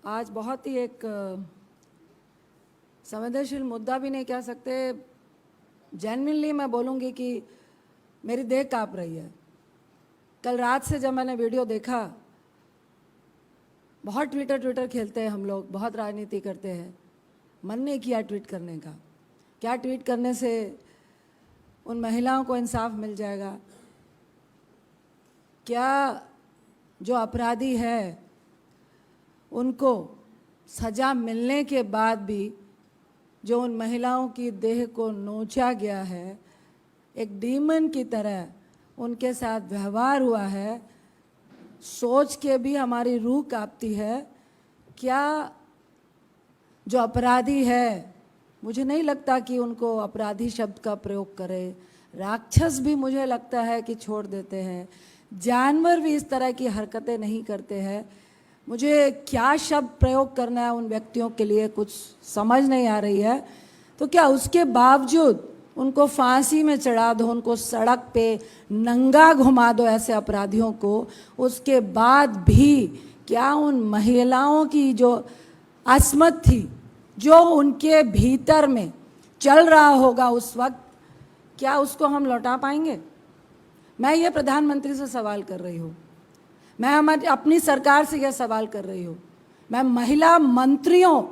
आज बहुत ही एक संवेदनशील मुद्दा भी नहीं कह सकते, जेन्युइनली मैं बोलूँगी कि मेरी देह काँप रही है। कल रात से जब मैंने वीडियो देखा, बहुत ट्विटर खेलते हैं हम लोग, बहुत राजनीति करते हैं, मन नहीं किया ट्वीट करने का। क्या ट्वीट करने से उन महिलाओं को इंसाफ मिल जाएगा? क्या जो अपराधी है उनको सज़ा मिलने के बाद भी जो उन महिलाओं की देह को नोचा गया है, एक डीमन की तरह उनके साथ व्यवहार हुआ है, सोच के भी हमारी रूह कांपती है। क्या जो अपराधी है, मुझे नहीं लगता कि उनको अपराधी शब्द का प्रयोग करे, राक्षस भी मुझे लगता है कि छोड़ देते हैं, जानवर भी इस तरह की हरकतें नहीं करते हैं। मुझे क्या शब्द प्रयोग करना है उन व्यक्तियों के लिए कुछ समझ नहीं आ रही है। तो क्या उसके बावजूद उनको फांसी में चढ़ा दो, उनको सड़क पे नंगा घुमा दो ऐसे अपराधियों को, उसके बाद भी क्या उन महिलाओं की जो अस्मत थी, जो उनके भीतर में चल रहा होगा उस वक्त, क्या उसको हम लौटा पाएंगे? मैं ये प्रधानमंत्री से सवाल कर रही हूँ, मैं हमारी अपनी सरकार से यह सवाल कर रही हूँ, मैं महिला मंत्रियों,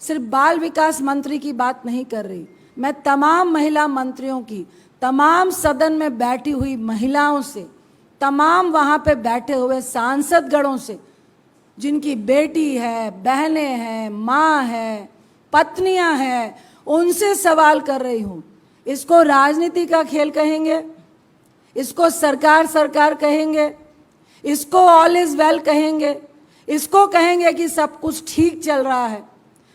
सिर्फ बाल विकास मंत्री की बात नहीं कर रही, मैं तमाम महिला मंत्रियों की, तमाम सदन में बैठी हुई महिलाओं से, तमाम वहाँ पे बैठे हुए सांसदगणों से, जिनकी बेटी है, बहनें हैं, माँ है, पत्नियाँ हैं, उनसे सवाल कर रही हूँ। इसको राजनीति का खेल कहेंगे? इसको सरकार कहेंगे? इसको ऑल इज वेल कहेंगे? इसको कहेंगे कि सब कुछ ठीक चल रहा है?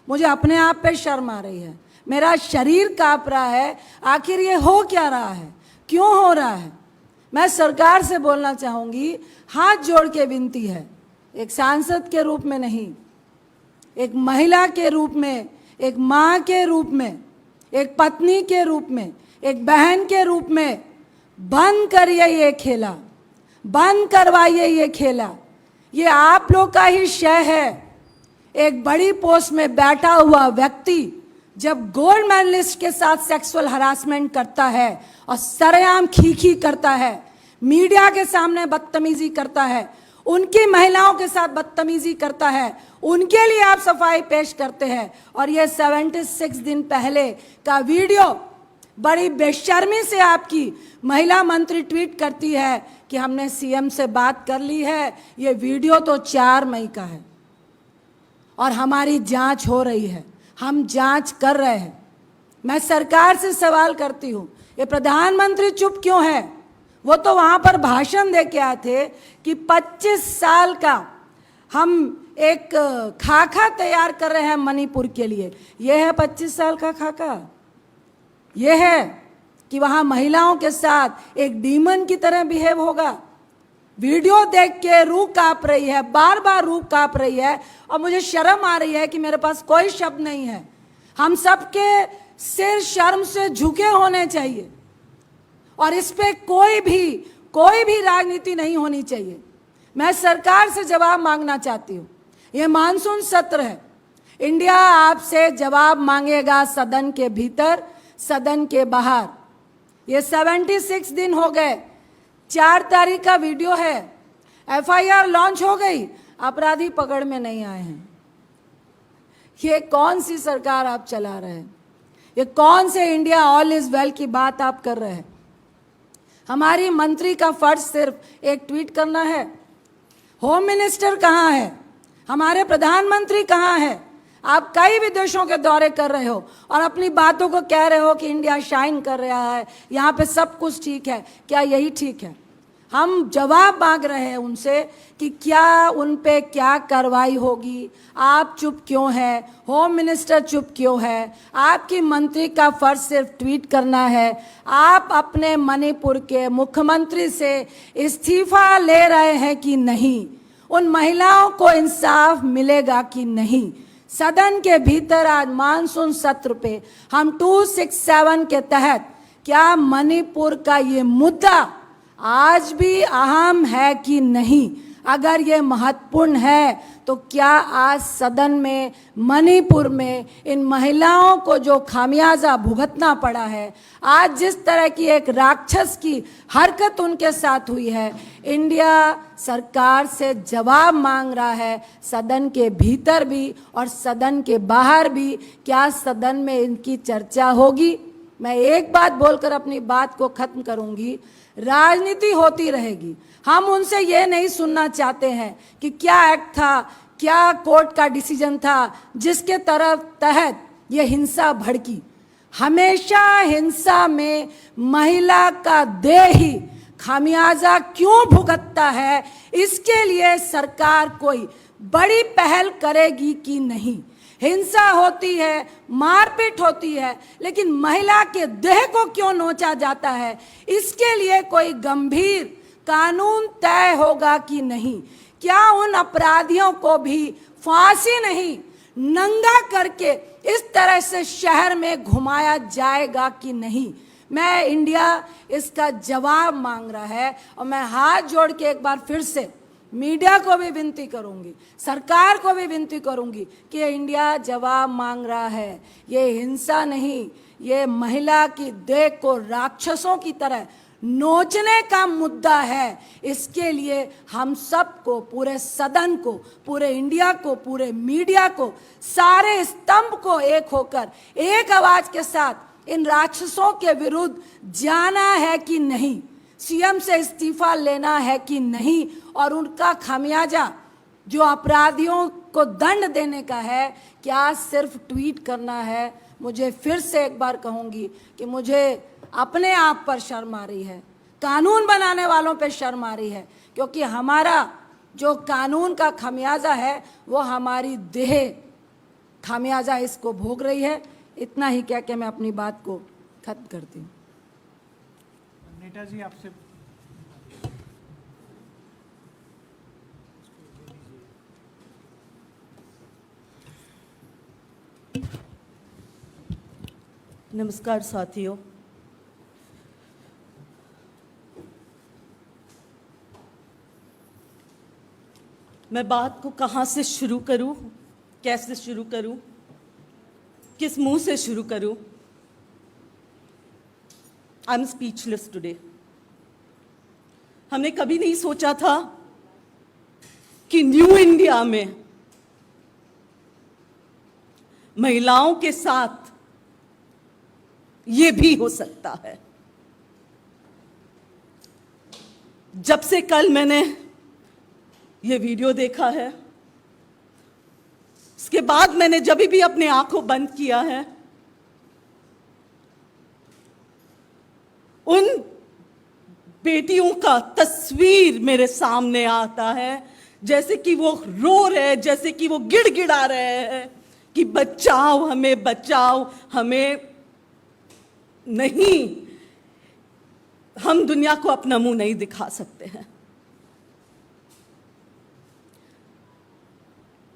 मुझे अपने आप पे शर्म आ रही है, मेरा शरीर कांप रहा है। आखिर ये हो क्या रहा है, क्यों हो रहा है? मैं सरकार से बोलना चाहूँगी, हाथ जोड़ के विनती है, एक सांसद के रूप में नहीं, एक महिला के रूप में, एक माँ के रूप में, एक पत्नी के रूप में, एक बहन के रूप में, बंद करिए ये खेला, बंद करवाइए ये खेला। ये आप लोग का ही शय है। एक बड़ी पोस्ट में बैठा हुआ व्यक्ति जब गोल्ड मेडलिस्ट के साथ सेक्सुअल हरासमेंट करता है और सरेआम खीखी करता है, मीडिया के सामने बदतमीजी करता है, उनकी महिलाओं के साथ बदतमीजी करता है, उनके लिए आप सफाई पेश करते हैं। और ये 76 दिन पहले का वीडियो बड़ी बेशर्मी से आपकी महिला मंत्री ट्वीट करती है कि हमने सीएम से बात कर ली है। ये वीडियो तो 4 मई का है और हमारी जांच हो रही है, हम जांच कर रहे हैं। मैं सरकार से सवाल करती हूँ, ये प्रधानमंत्री चुप क्यों है? वो तो वहाँ पर भाषण दे के आए थे कि 25 साल का हम एक खाका तैयार कर रहे हैं मणिपुर के लिए। ये है 25 साल का खाका? ये है कि वहाँ महिलाओं के साथ एक डीमन की तरह बिहेव होगा? वीडियो देख के रूह कांप रही है, बार बार रूह कांप रही है, और मुझे शर्म आ रही है कि मेरे पास कोई शब्द नहीं है। हम सबके सिर शर्म से झुके होने चाहिए और इस पे कोई भी राजनीति नहीं होनी चाहिए। मैं सरकार से जवाब मांगना चाहती हूँ। ये मानसून सत्र है, इंडिया आपसे जवाब मांगेगा, सदन के भीतर, सदन के बाहर। ये 76 दिन हो गए, 4 तारीख का वीडियो है, एफआईआर लॉन्च हो गई, अपराधी पकड़ में नहीं आए हैं। ये कौन सी सरकार आप चला रहे हैं? ये कौन से इंडिया ऑल इज वेल की बात आप कर रहे हैं? हमारी मंत्री का फर्ज सिर्फ एक ट्वीट करना है। होम मिनिस्टर कहाँ है? हमारे प्रधानमंत्री कहाँ है? आप कई विदेशों के दौरे कर रहे हो और अपनी बातों को कह रहे हो कि इंडिया शाइन कर रहा है, यहाँ पे सब कुछ ठीक है। क्या यही ठीक है? हम जवाब मांग रहे हैं उनसे कि क्या उन पे क्या कार्रवाई होगी। आप चुप क्यों है? होम मिनिस्टर चुप क्यों है? आपकी मंत्री का फर्ज सिर्फ ट्वीट करना है। आप अपने मणिपुर के मुख्यमंत्री से इस्तीफा ले रहे हैं कि नहीं? उन महिलाओं को इंसाफ मिलेगा कि नहीं? सदन के भीतर आज मानसून सत्र पे हम 267 के तहत क्या मणिपुर का ये मुद्दा आज भी अहम है कि नहीं? अगर ये महत्वपूर्ण है तो क्या आज सदन में मणिपुर में इन महिलाओं को जो खामियाजा भुगतना पड़ा है, आज जिस तरह की एक राक्षस की हरकत उनके साथ हुई है, इंडिया सरकार से जवाब मांग रहा है, सदन के भीतर भी और सदन के बाहर भी। क्या सदन में इनकी चर्चा होगी? मैं एक बात बोलकर अपनी बात को खत्म करूंगी, राजनीति होती रहेगी। हम उनसे ये नहीं सुनना चाहते हैं कि क्या एक्ट था, क्या कोर्ट का डिसीजन था जिसके तहत ये हिंसा भड़की। हमेशा हिंसा में महिला का देह ही खामियाजा क्यों भुगतता है, इसके लिए सरकार कोई बड़ी पहल करेगी कि नहीं? हिंसा होती है, मारपीट होती है, लेकिन महिला के देह को क्यों नोचा जाता है, इसके लिए कोई गंभीर कानून तय होगा कि नहीं? क्या उन अपराधियों को भी फांसी नहीं, नंगा करके इस तरह से शहर में घुमाया जाएगा कि नहीं? मैं इंडिया इसका जवाब मांग रहा है और मैं हाथ जोड़ के एक बार फिर से मीडिया को भी विनती करूंगी, सरकार को भी विनती करूंगी कि इंडिया जवाब मांग रहा है। ये हिंसा नहीं, ये महिला की देह को राक्षसों की तरह नोचने का मुद्दा है। इसके लिए हम सबको, पूरे सदन को, पूरे इंडिया को, पूरे मीडिया को, सारे स्तंभ को एक होकर एक आवाज के साथ इन राक्षसों के विरुद्ध जाना है कि नहीं? सीएम से इस्तीफा लेना है कि नहीं? और उनका खामियाजा जो अपराधियों को दंड देने का है, क्या सिर्फ ट्वीट करना है? मुझे फिर से एक बार कहूंगी कि मुझे अपने आप पर शर्म आ रही है, कानून बनाने वालों पे शर्म आ रही है, क्योंकि हमारा जो कानून का खामियाजा है वो हमारी देह खामियाजा इसको भोग रही है। इतना ही कह के मैं अपनी बात को खत्म करती हूँ। नेताजी आपसे नमस्कार साथियों, मैं बात को कहाँ से शुरू करूं, कैसे शुरू करूं, किस मुंह से शुरू करूं? I am speechless today. हमने कभी नहीं सोचा था कि न्यू इंडिया में महिलाओं के साथ ये भी हो सकता है। जब से कल मैंने ये वीडियो देखा है, उसके बाद मैंने जब भी अपने आंखों बंद किया है, उन बेटियों का तस्वीर मेरे सामने आता है, जैसे कि वो रो रहे हैं, जैसे कि वो गिड़गिड़ा रहे हैं कि बचाओ हमें, बचाओ हमें। नहीं, हम दुनिया को अपना मुंह नहीं दिखा सकते हैं।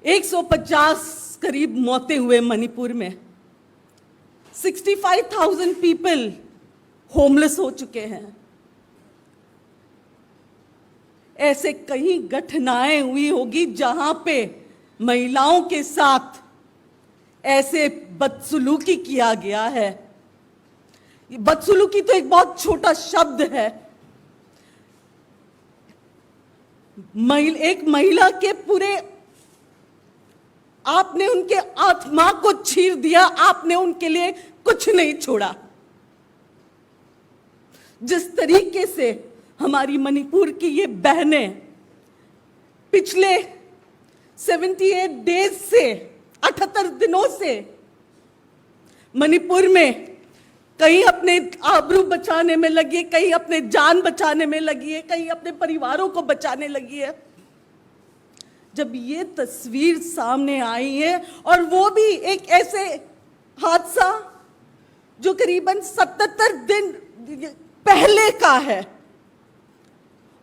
150 करीब मौतें हुए मणिपुर में, 65,000 पीपल होमलेस हो चुके हैं। ऐसे कई घटनाएं हुई होगी जहां पे महिलाओं के साथ ऐसे बदसलूकी किया गया है। बदसलूकी तो एक बहुत छोटा शब्द है। एक महिला के पूरे, आपने उनके आत्मा को चीर दिया, आपने उनके लिए कुछ नहीं छोड़ा। जिस तरीके से हमारी मणिपुर की ये बहनें पिछले 78 डेज से, 78 दिनों से मणिपुर में कहीं अपने आबरू बचाने में लगी है, कहीं अपने जान बचाने में लगी है, कहीं अपने परिवारों को बचाने लगी है। जब ये तस्वीर सामने आई है, और वो भी एक ऐसे हादसा जो करीबन 77 दिन पहले का है,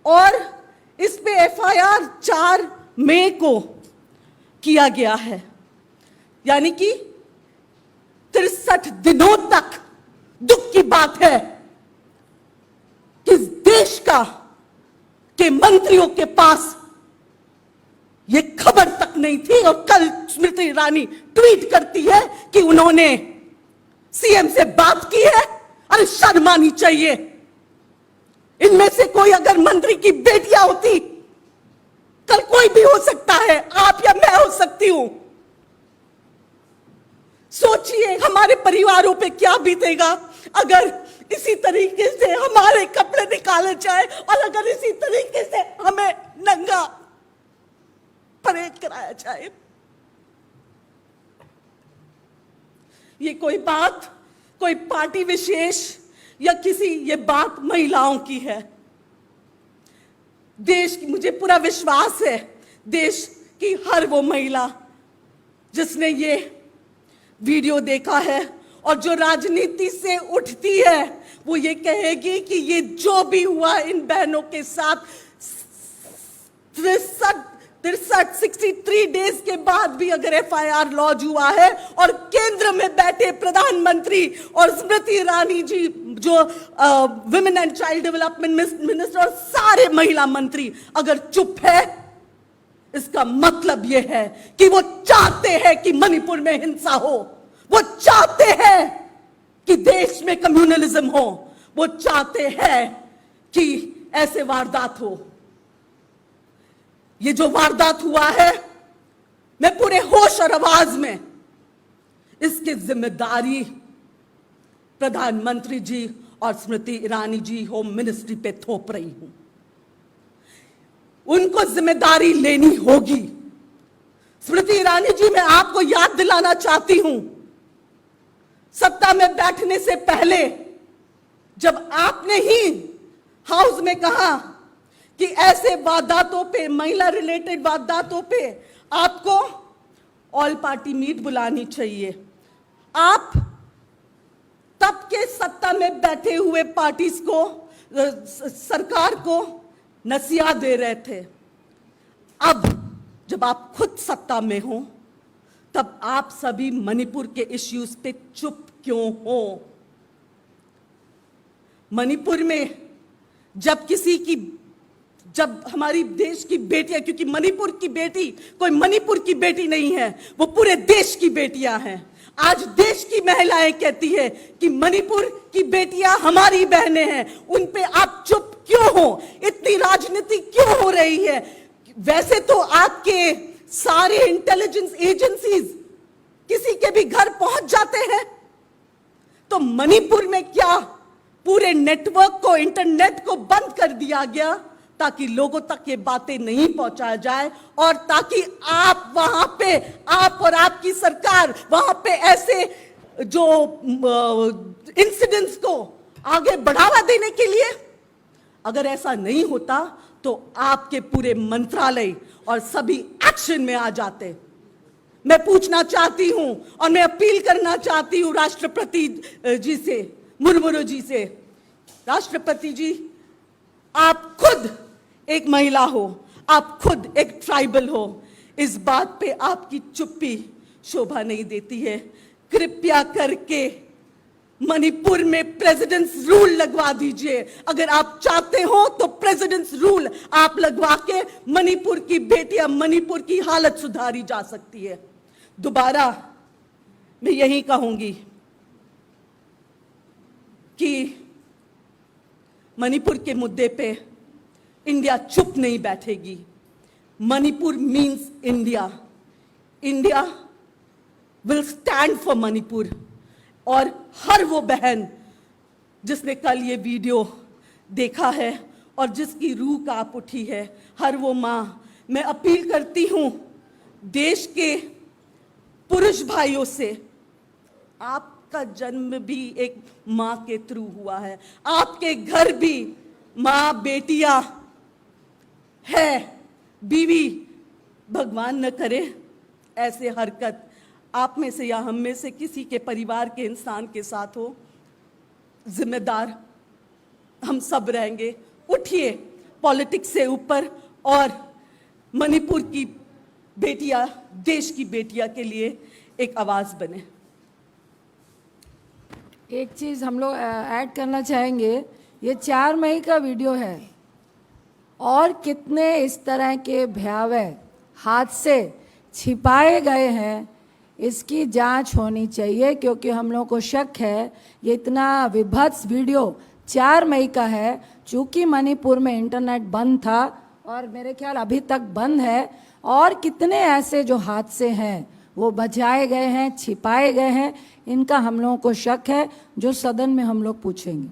और इस पे एफआईआर 4 मई को किया गया है, यानी कि 63 दिनों तक। दुख की बात है कि इस देश के मंत्रियों के पास ये खबर तक नहीं थी, और कल स्मृति ईरानी ट्वीट करती है कि उन्होंने सीएम से बात की है। अरे शर्म आनी चाहिए। इनमें से कोई अगर मंत्री की बेटियां होती, कल कोई भी हो सकता है, आप या मैं हो सकती हूं। सोचिए हमारे परिवारों पे क्या बीतेगा अगर इसी तरीके से हमारे कपड़े निकाले जाए, और अगर इसी तरीके से हमें नंगा परेड कराया जाए। ये कोई बात कोई पार्टी विशेष या किसी, ये बात महिलाओं की है। देश की, मुझे पूरा विश्वास है, देश की हर वो महिला जिसने ये वीडियो देखा है और जो राजनीति से उठती है, वो ये कहेगी कि ये जो भी हुआ इन बहनों के साथ 63 डेज के बाद भी अगर एफआईआर लॉन्च हुआ है, और केंद्र में बैठे प्रधानमंत्री और स्मृति ईरानी जी जो women and child development minister और सारे महिला मंत्री अगर चुप है, इसका मतलब यह है कि वो चाहते हैं कि मणिपुर में हिंसा हो, वो चाहते हैं कि देश में कम्युनलिज्म हो, वो चाहते हैं कि ऐसे वारदात हो। ये जो वारदात हुआ है, मैं पूरे होश और आवाज में इसकी जिम्मेदारी प्रधानमंत्री जी और स्मृति ईरानी जी होम मिनिस्ट्री पे थोप रही हूं। उनको जिम्मेदारी लेनी होगी। स्मृति ईरानी जी, मैं आपको याद दिलाना चाहती हूं, सत्ता में बैठने से पहले जब आपने ही हाउस में कहा कि ऐसे वारदातों पे, महिला रिलेटेड वारदातों पे आपको ऑल पार्टी मीट बुलानी चाहिए, आप तब के सत्ता में बैठे हुए पार्टीज को, सरकार को नसीहत दे रहे थे। अब जब आप खुद सत्ता में हो, तब आप सभी मणिपुर के इश्यूज पे चुप क्यों हो? मणिपुर में जब हमारी देश की बेटियां, क्योंकि मणिपुर की बेटी कोई मणिपुर की बेटी नहीं है, वो पूरे देश की बेटियां हैं। आज देश की महिलाएं कहती है कि मणिपुर की बेटियां हमारी बहनें हैं, उन पे आप चुप क्यों हो? इतनी राजनीति क्यों हो रही है? वैसे तो आपके सारे इंटेलिजेंस एजेंसीज किसी के भी घर पहुंच जाते हैं, तो मणिपुर में क्या पूरे नेटवर्क को, इंटरनेट को बंद कर दिया गया ताकि लोगों तक ये बातें नहीं पहुंचाया जाए, और ताकि आप वहां पे, आप और आपकी सरकार वहां पे ऐसे जो इंसिडेंट्स को आगे बढ़ावा देने के लिए? अगर ऐसा नहीं होता तो आपके पूरे मंत्रालय और सभी एक्शन में आ जाते। मैं पूछना चाहती हूं और मैं अपील करना चाहती हूं राष्ट्रपति जी से, मुर्मू जी से, राष्ट्रपति जी, आप खुद एक महिला हो, आप खुद एक ट्राइबल हो, इस बात पे आपकी चुप्पी शोभा नहीं देती है। कृपया करके मणिपुर में प्रेसिडेंट्स रूल लगवा दीजिए। अगर आप चाहते हो तो प्रेसिडेंट्स रूल आप लगवा के मणिपुर की बेटियां, मणिपुर की हालत सुधारी जा सकती है। दोबारा मैं यही कहूंगी कि मणिपुर के मुद्दे पे इंडिया चुप नहीं बैठेगी। Manipur means India. India will stand for Manipur. और हर वो बहन जिसने कल ये वीडियो देखा है और जिसकी रूह कांप उठी है, हर वो माँ, मैं अपील करती हूं देश के पुरुष भाइयों से, आपका जन्म भी एक माँ के थ्रू हुआ है, आपके घर भी माँ बेटियां है, बीवी, भगवान न करे ऐसे हरकत आप में से या हम में से किसी के परिवार के इंसान के साथ हो। जिम्मेदार हम सब रहेंगे। उठिए पॉलिटिक्स से ऊपर और मणिपुर की बेटियां, देश की बेटियां के लिए एक आवाज बने। एक चीज़ हम लोग ऐड करना चाहेंगे, ये 4 मई का वीडियो है और कितने इस तरह के भयावह हादसे छिपाए गए हैं, इसकी जांच होनी चाहिए, क्योंकि हम लोग को शक है ये इतना विभत्स वीडियो 4 मई का है। चूंकि मणिपुर में इंटरनेट बंद था और मेरे ख्याल अभी तक बंद है, और कितने ऐसे जो हादसे हैं वो बचाए गए हैं, छिपाए गए हैं, इनका हम लोगों को शक है, जो सदन में हम लोग पूछेंगे।